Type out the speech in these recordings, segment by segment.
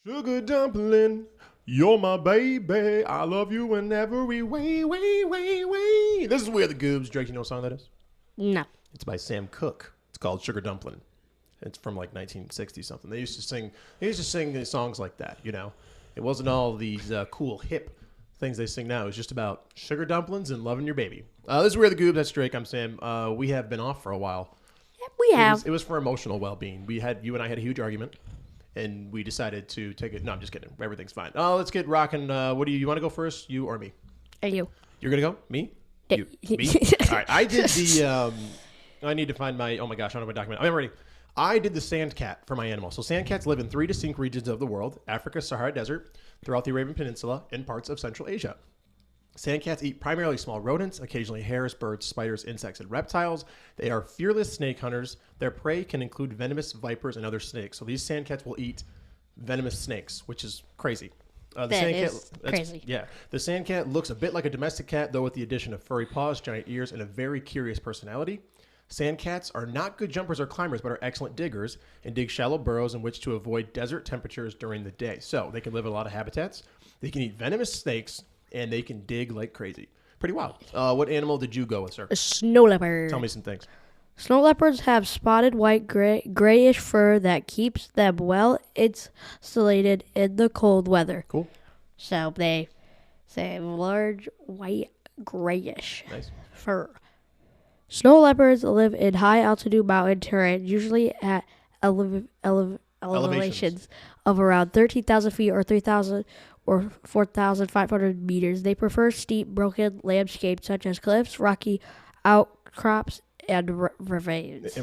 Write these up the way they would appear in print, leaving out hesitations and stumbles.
Sugar dumpling, you're my baby. I love you in every way, way. This is We Are the Goobs. Drake, you know what song that is? No. It's by Sam Cooke. It's called Sugar Dumpling. It's from like 1960 something. They used to sing these songs like that, you know. It wasn't all these cool hip things they sing now. It was just about sugar dumplings and loving your baby. This is We Are the Goobs. That's Drake. I'm Sam. We have been off for a while. Yep, we have. It was for emotional well-being. You and I had a huge argument. And we decided to take it. No, I'm just kidding. Everything's fine. Oh, let's get rocking. What do you want to go first? You or me? You. You're gonna go? Me? You? Me? All right. I did the. I need to find my. Oh my gosh! I don't have my document. I'm ready. I did the sand cat for my animal. So sand cats live in 3 distinct regions of the world: Africa, Sahara Desert, throughout the Arabian Peninsula, and parts of Central Asia. Sand cats eat primarily small rodents, occasionally hares, birds, spiders, insects, and reptiles. They are fearless snake hunters. Their prey can include venomous vipers and other snakes. So these sand cats will eat venomous snakes, which is crazy. Crazy. Yeah. The sand cat looks a bit like a domestic cat, though with the addition of furry paws, giant ears, and a very curious personality. Sand cats are not good jumpers or climbers, but are excellent diggers and dig shallow burrows in which to avoid desert temperatures during the day. So they can live in a lot of habitats. They can eat venomous snakes, and they can dig like crazy. Pretty wild. What animal did you go with, sir? A snow leopard. Tell me some things. Snow leopards have spotted white grayish fur that keeps them well insulated in the cold weather. Cool. So they have large white grayish fur. Snow leopards live in high altitude mountain terrain, usually at elevations of around 13,000 feet or 3,000 or 4,500 meters. They prefer steep, broken landscapes such as cliffs, rocky outcrops, and ravines. So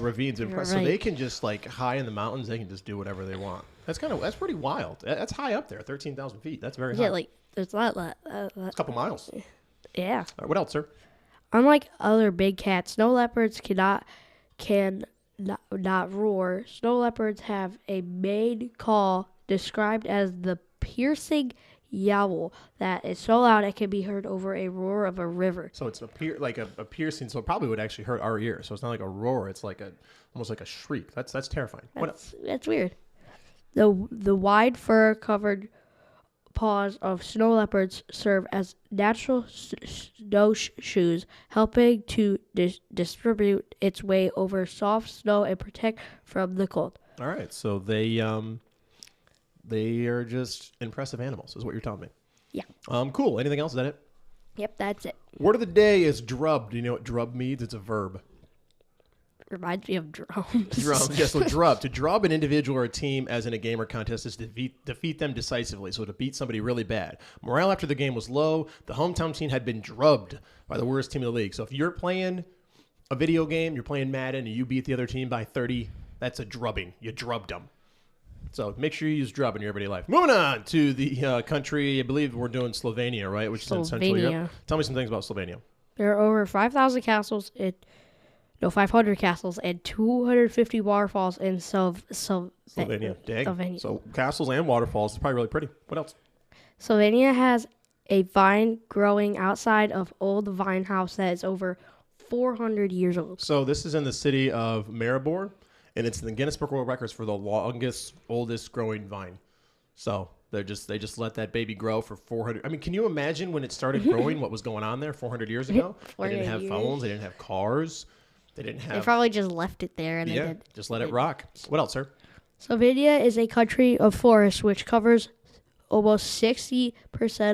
they can just, like, high in the mountains, they can just do whatever they want. That's pretty wild. That's high up there, 13,000 feet. That's very high. Yeah, like, there's not It's a couple miles. Yeah. All right, what else, sir? Unlike other big cats, snow leopards cannot roar. Snow leopards have a main call described as the piercing yowl that is so loud it can be heard over a roar of a river. So it's a piercing, so it probably would actually hurt our ears. So it's not like a roar, it's like almost like a shriek. That's terrifying. That's weird. The wide fur covered paws of snow leopards serve as natural snowshoes, helping to distribute its weight over soft snow and protect from the cold. All right, so they are just impressive animals, is what you're telling me. Yeah. Cool. Anything else? Is that it? Yep, that's it. Word of the day is drub. Do you know what drub means? It's a verb. Reminds me of drums. Drums. Yeah, so drub. To drub an individual or a team, as in a game or contest, is to defeat them decisively. So to beat somebody really bad. Morale after the game was low. The hometown team had been drubbed by the worst team in the league. So if you're playing a video game, you're playing Madden, and you beat the other team by 30, that's a drubbing. You drubbed them. So make sure you use drub in your everyday life. Moving on to the country. I believe we're doing Slovenia, right? Which is in Central Europe. Tell me some things about Slovenia. There are over 500 castles and 250 waterfalls in Slovenia. Dang. Slovenia. So castles and waterfalls is probably really pretty. What else? Slovenia has a vine growing outside of old vine house that is over 400 years old. So this is in the city of Maribor, and it's in the Guinness Book of World Records for the longest, oldest growing vine. So they just let that baby grow for 400. I mean, can you imagine when it started growing? What was going on there 400 years ago? They didn't have phones. They didn't have cars. They probably just left it there and just let it rock. What else, sir? Slovenia is a country of forests, which covers almost 60%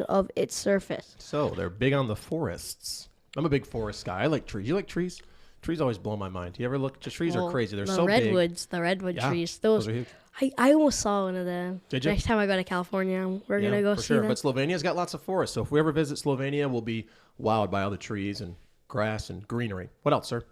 of its surface. So they're big on the forests. I'm a big forest guy. I like trees. You like trees? Trees always blow my mind. You ever look? Trees are crazy. They're so big. The redwood trees. Those are huge. I almost saw one of them. Did you? Next time I go to California, we're going to go see them. But Slovenia's got lots of forests. So if we ever visit Slovenia, we'll be wowed by all the trees and grass and greenery. What else, sir?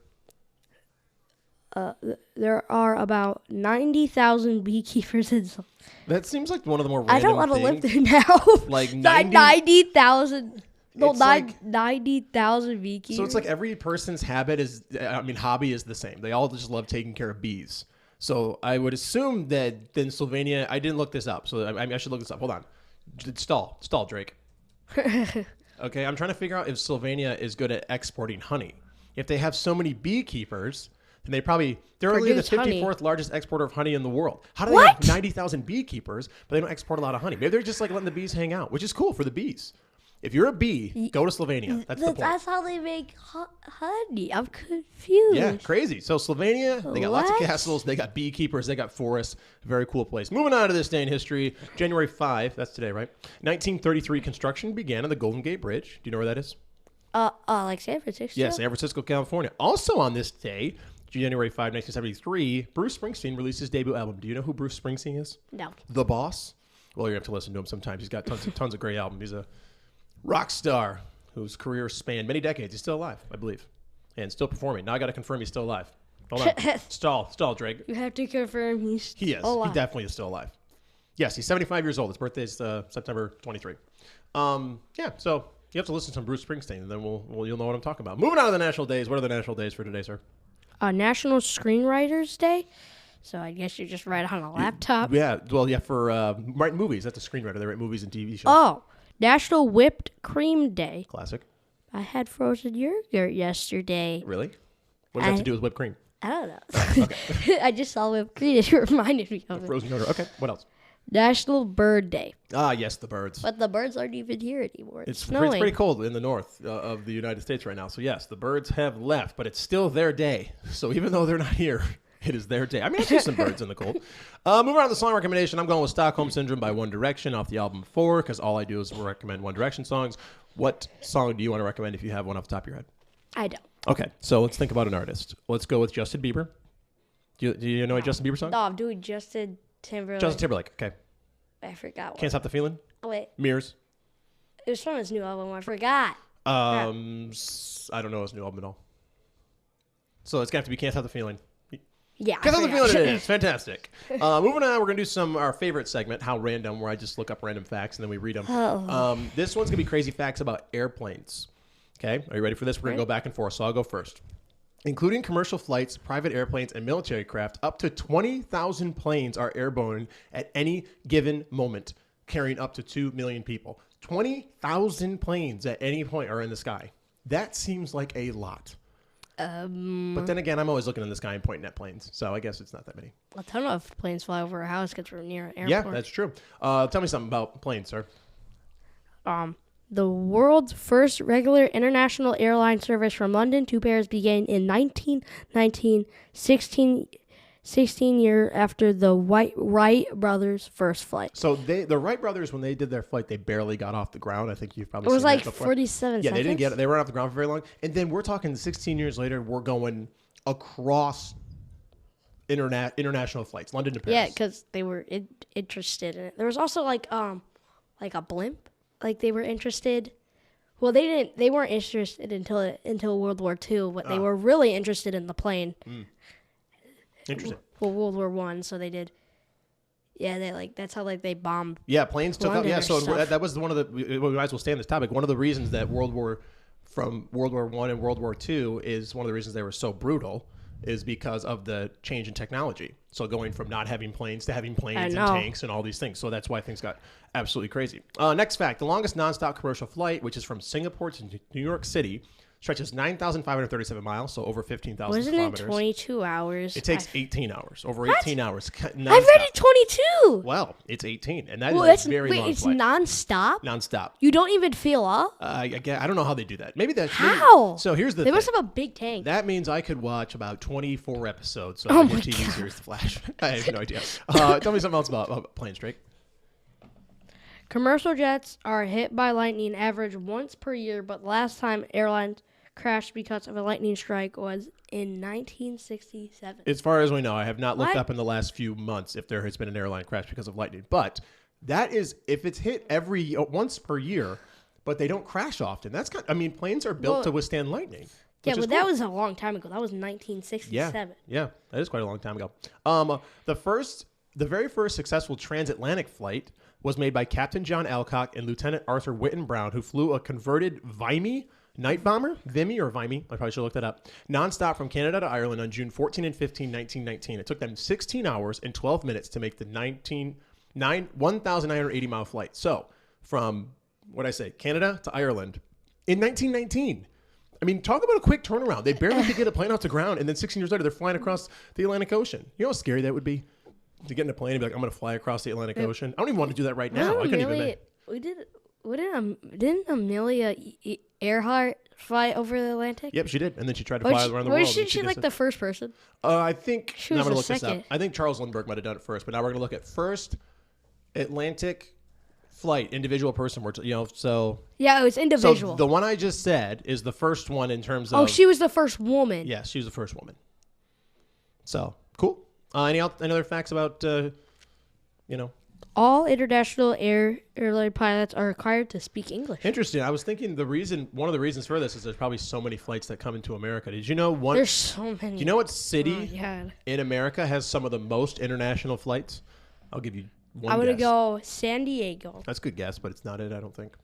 There are about 90,000 beekeepers in Slovenia. That seems like one of the more random I don't want to live there now. Like 90,000. No, like 90,000 beekeepers. So it's like every person's hobby is the same. They all just love taking care of bees. So I would assume that in Slovenia, I didn't look this up, so I should look this up. Hold on. Stall, Drake. Okay, I'm trying to figure out if Slovenia is good at exporting honey. If they have so many beekeepers, And they're only the Produce honey. 54th largest exporter of honey in the world. How do they What? have 90,000 beekeepers, but they don't export a lot of honey? Maybe they're just like letting the bees hang out, which is cool for the bees. If you're a bee, go to Slovenia. That's the point. That's how they make honey. I'm confused. Yeah, crazy. So Slovenia, they got lots of What? castles, they got beekeepers, they got forests. Very cool place. Moving on to this day in history, January 5, that's today, right? 1933, construction began on the Golden Gate Bridge. Do you know where that is? Like San Francisco? Yeah, San Francisco, California. Also on this day, January 5, 1973, Bruce Springsteen released his debut album. Do you know who Bruce Springsteen is? No. The Boss? Well, you have to listen to him sometimes. He's got tons of great albums. He's a rock star whose career spanned many decades. He's still alive, I believe, and still performing. Now I got to confirm he's still alive. Hold on. Stall, Drake. You have to confirm He is. alive. He definitely is still alive. Yes, he's 75 years old. His birthday is September 23. Yeah, so you have to listen to some Bruce Springsteen, and then you'll know what I'm talking about. Moving on to the national days. What are the national days for today, sir? National Screenwriters Day. So I guess you just write it on a laptop. Yeah, well, yeah, for writing movies. That's a screenwriter. They write movies and TV shows. Oh, National Whipped Cream Day. Classic. I had frozen yogurt yesterday. Really? What does that have to do with whipped cream? I don't know. I just saw whipped cream. It reminded me of it. Frozen yogurt. Okay, what else? National Bird Day. Ah, yes, the birds. But the birds aren't even here anymore. It's snowing. pretty cold in the north of the United States right now. So, yes, the birds have left, but it's still their day. So, even though they're not here, it is their day. I mean, I see some birds in the cold. Moving on to the song recommendation, I'm going with Stockholm Syndrome by One Direction off the album 4, because all I do is recommend One Direction songs. What song do you want to recommend if you have one off the top of your head? I don't. Okay, so let's think about an artist. Let's go with Justin Bieber. Do you know a Justin Bieber song? No, I'm doing Justin Timberlake. Justin Timberlake, okay. I forgot what. Can't Stop the Feeling? Oh, wait. Mirrors? It was from his new album. I forgot. I don't know his new album at all. So it's going to have to be Can't Stop the Feeling. Yeah. Can't Stop the Feeling it is. Fantastic. Moving on, we're going to do our favorite segment, How Random, where I just look up random facts and then we read them. Oh. This one's going to be crazy facts about airplanes. Okay? Are you ready for this? We're going to go back and forth, so I'll go first. Including commercial flights, private airplanes, and military craft, up to 20,000 planes are airborne at any given moment, carrying up to 2 million people. 20,000 planes at any point are in the sky. That seems like a lot. But then again, I'm always looking in the sky and pointing at planes, so I guess it's not that many. A ton of planes fly over our house because we're near an airport. Yeah, that's true. Tell me something about planes, sir. The world's first regular international airline service from London to Paris began in 1919, 16 years after the Wright brothers' first flight. So the Wright brothers, when they did their flight, they barely got off the ground. I think you've probably It was seen like that before. 47 Yeah, seconds. they didn't get it. They weren't off the ground for very long. And then we're talking 16 years later, we're going across international flights, London to Paris. Yeah, because they were interested in it. There was also like a blimp. Like they were interested. Well, they weren't interested until World War II, but they were really interested in the plane. Interesting. For World War I, so they did. Yeah, that's how they bombed. Yeah, planes took off. London Yeah, or so stuff. that was one of the. We might as well stay on this topic. One of the reasons that World War I and World War II is one of the reasons they were so brutal is because of the change in technology. So going from not having planes to having planes and tanks and all these things. So that's why things got absolutely crazy. Next fact: the longest nonstop commercial flight, which is from Singapore to New York City, stretches 9,537 miles, so over 15,000 Wasn't kilometers. it 22 hours? It takes 18 hours, over What? 18 hours. I read it 22. Well, it's 18, and that Well, is a very long it's flight. nonstop. Nonstop. You don't even feel up. I don't know how they do that. Maybe that's How? So here's the They thing. must have a big tank. That means I could watch about 24 episodes of Oh the my TV God. series The Flash. I have no idea. Tell me something else about planes, Drake. Commercial jets are hit by lightning average once per year, but last time airlines crashed because of a lightning strike was in 1967. As far as we know, I have not looked What? up in the last few months if there has been an airline crash because of lightning. But that is, if it's hit once per year, but they don't crash often. Planes are built to withstand lightning. Yeah, which is but that cool. was a long time ago. That was 1967. Yeah, that is quite a long time ago. The very first successful transatlantic flight was made by Captain John Alcock and Lieutenant Arthur Whitten Brown, who flew a converted Vimy night bomber, Vimy or Vimy, I probably should look that up, nonstop from Canada to Ireland on June 14 and 15, 1919. It took them 16 hours and 12 minutes to make the 1,980 mile flight. So from, Canada to Ireland in 1919. I mean, talk about a quick turnaround. They barely could get a plane off the ground, and then 16 years later, they're flying across the Atlantic Ocean. You know how scary that would be? To get in a plane and be like, I'm going to fly across the Atlantic Ocean. I don't even want to do that right now. I couldn't even. Didn't Amelia Earhart fly over the Atlantic? Yep, she did. And then she tried to fly around the world. Was she like the first person? I think. She was I'm going the to look this second. up. I think Charles Lindbergh might have done it first, but now we're going to look at first Atlantic flight, individual person. So. Yeah, it was individual. So the one I just said is the first one in terms of. Oh, she was the first woman. Yes, she was the first woman. So, cool. Any other facts about, All international airline pilots are required to speak English. Interesting. I was thinking one of the reasons for this is there's probably so many flights that come into America. Did you know one? There's so many. Do you know what city God. in America has some of the most international flights? I'll give you one I'm guess. going to go San Diego. That's a good guess, but it's not it, I don't think.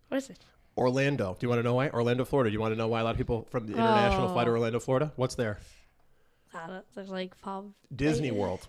What is it? Orlando. Do you want to know why? Orlando, Florida. Do you want to know why a lot of people from the international fly to Orlando, Florida? What's there? There's like Disney World.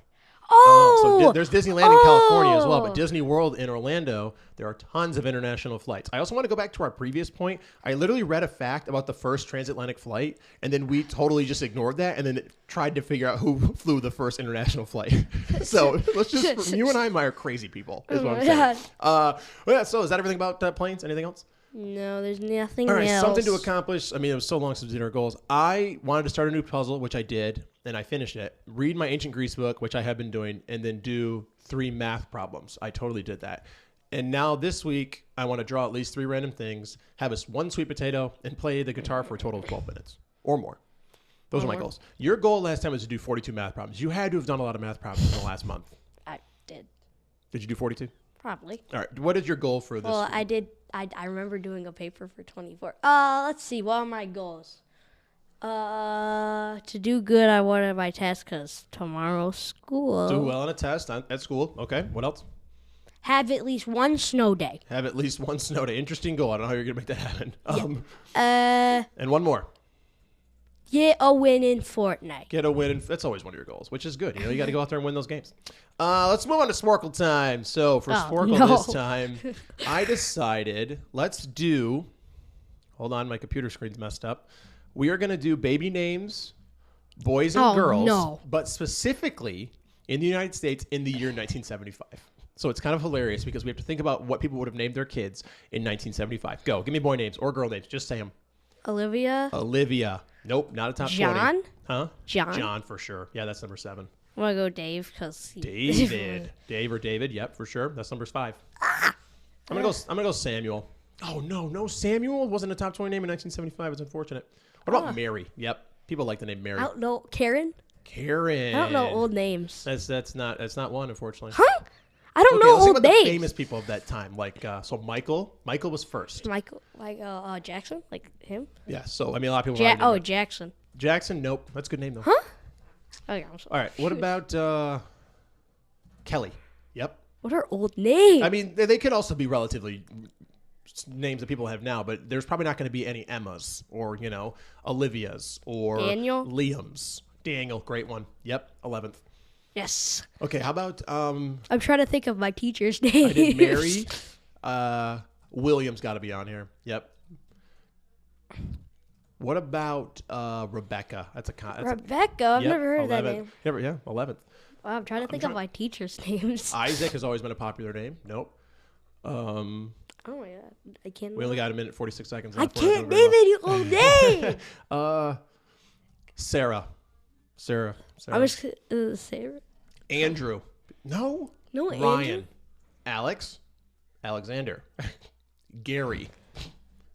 Oh! So there's Disneyland in California as well, but Disney World in Orlando, there are tons of international flights. I also want to go back to our previous point. I literally read a fact about the first transatlantic flight, and then we totally just ignored that, and then tried to figure out who flew the first international flight. So let's just, you and I are crazy people, is what I'm saying. So is that everything about planes? Anything else? No, there's nothing All right, else. something to accomplish. I mean, it was so long since we did our goals. I wanted to start a new puzzle, which I did, and I finished it. Read my Ancient Greece book, which I have been doing, and then do 3 math problems. I totally did that. And now this week, I want to draw at least 3 random things, have us 1 sweet potato, and play the guitar for a total of 12 minutes or more. Those are my goals. Your goal last time was to do 42 math problems. You had to have done a lot of math problems in the last month. I did. Did you do 42? Probably. All right. What is your goal for this Well, week? I did. I remember doing a paper for 24. Let's see. What are my goals? To do good on one of my tests because tomorrow's school. Do well on a test at school. Okay. What else? Have at least 1 snow day. Have at least 1 snow day. Interesting goal. I don't know how you're going to make that happen. Yeah. And 1 more. Get a win in Fortnite. Get a win. That's always one of your goals, which is good. You got to go out there and win those games. Let's move on to Sporkle time. So for Sporkle this time, I decided let's do. Hold on, my computer screen's messed up. We are going to do baby names, boys and girls, but specifically in the United States in the year 1975. So it's kind of hilarious because we have to think about what people would have named their kids in 1975. Go, give me boy names or girl names. Just say them. Olivia. Nope, not a top 40. John? Huh? John. John for sure. Yeah, that's number 7. I'm going to go Dave because David. Dave or David. Yep, for sure. That's number 5. I'm gonna go Samuel. Oh no, Samuel wasn't a top 20 name in 1975. It's unfortunate. What about Mary? Yep, people like the name Mary. I don't know. Karen. I don't know old names. That's not one, unfortunately. Huh? I don't know let's old think about names. the famous people of that time. Like so, Michael was first. Michael, Jackson, like him. Yeah. So I mean, a lot of people. Jackson. Jackson. Nope. That's a good name though. Huh? Okay, I'm sorry. All right. What about Kelly? Yep. What are old names? I mean, they could also be relatively names that people have now, but there's probably not going to be any Emmas or, Olivias or Daniel? Liams. Daniel, great one. Yep, 11th. Yes. Okay, how about I'm trying to think of my teacher's name. I did Mary. William's got to be on here. Yep. What about Rebecca? Rebecca? I've never heard of that name. Yeah, 11th. Wow, I'm trying to think of my teacher's names. Isaac has always been a popular name. Nope. Oh my god, I can't. We only got a minute 46 seconds. I can't name any old name. Sarah. I was Sarah. Andrew. No. Ryan. Andrew? Alex. Alexander. Gary.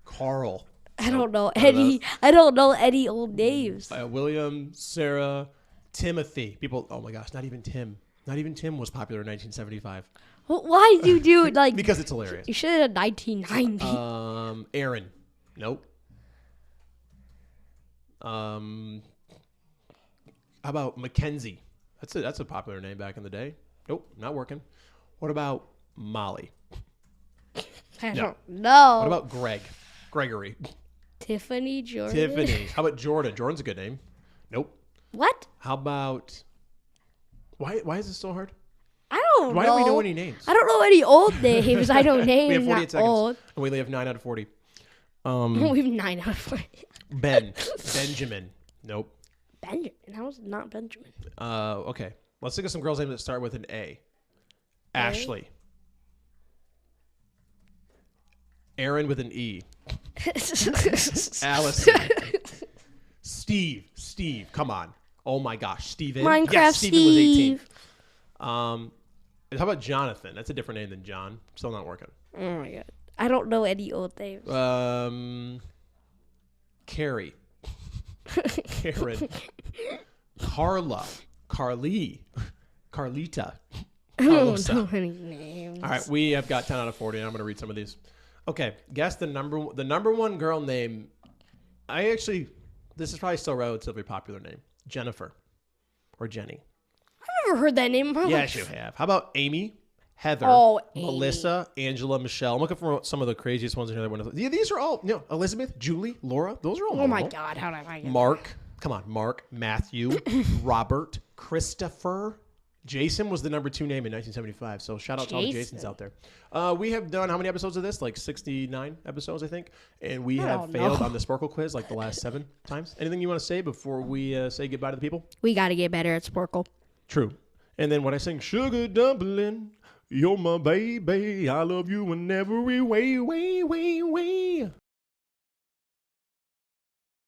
Carl. I don't know any. I don't know any old names. William, Sarah, Timothy. People. Oh my gosh, not even Tim. Not even Tim was popular in 1975. Well, why did you do like? Because it's hilarious. You should have done 1990. Aaron. Nope. How about Mackenzie? That's a popular name back in the day. Nope, not working. What about Molly? I don't know. What about Gregory? Tiffany, Jordan. How about Jordan? Jordan's a good name. Nope. What? How about? Why is this so hard? I don't know. Why don't we know any names? I don't know any old names. I know names. We have 48 seconds. Old. And we only have 9 out of 40. We have 9 out of 40. Benjamin. Nope. Benjamin. How is it not Benjamin? Okay. Let's think of some girls' names that start with an A. Ashley. Aaron with an E. Allison. Steve. Come on. Oh my gosh. Steven. Minecraft yes, Steven was 18. Steve. How about Jonathan? That's a different name than John. Still not working. Oh my god. I don't know any old names. Carrie. Karen. Carla. Carly. Carlita. I don't know any names. All right, we have got 10 out of 40, and I'm going to read some of these. Okay, guess the number one girl name. This is probably still a relatively popular name. Jennifer. Or Jenny. I've never heard that name in my life. Yes, you have. How about Amy? Heather, Melissa, Angela, Michelle. I'm looking for some of the craziest ones in here. These are all, Elizabeth, Julie, Laura. Those are all normal. Oh my God, how did I get Mark. Come on, Mark, Matthew, Robert, Christopher. Jason was the number 2 name in 1975. So shout out to all the Jasons out there. We have done how many episodes of this? Like 69 episodes, I think. And we have failed on the Sporkle quiz like the last 7 times. Anything you want to say before we say goodbye to the people? We got to get better at Sporkle. True. And then when I sing Sugar Dumpling, you're my baby, I love you in every way.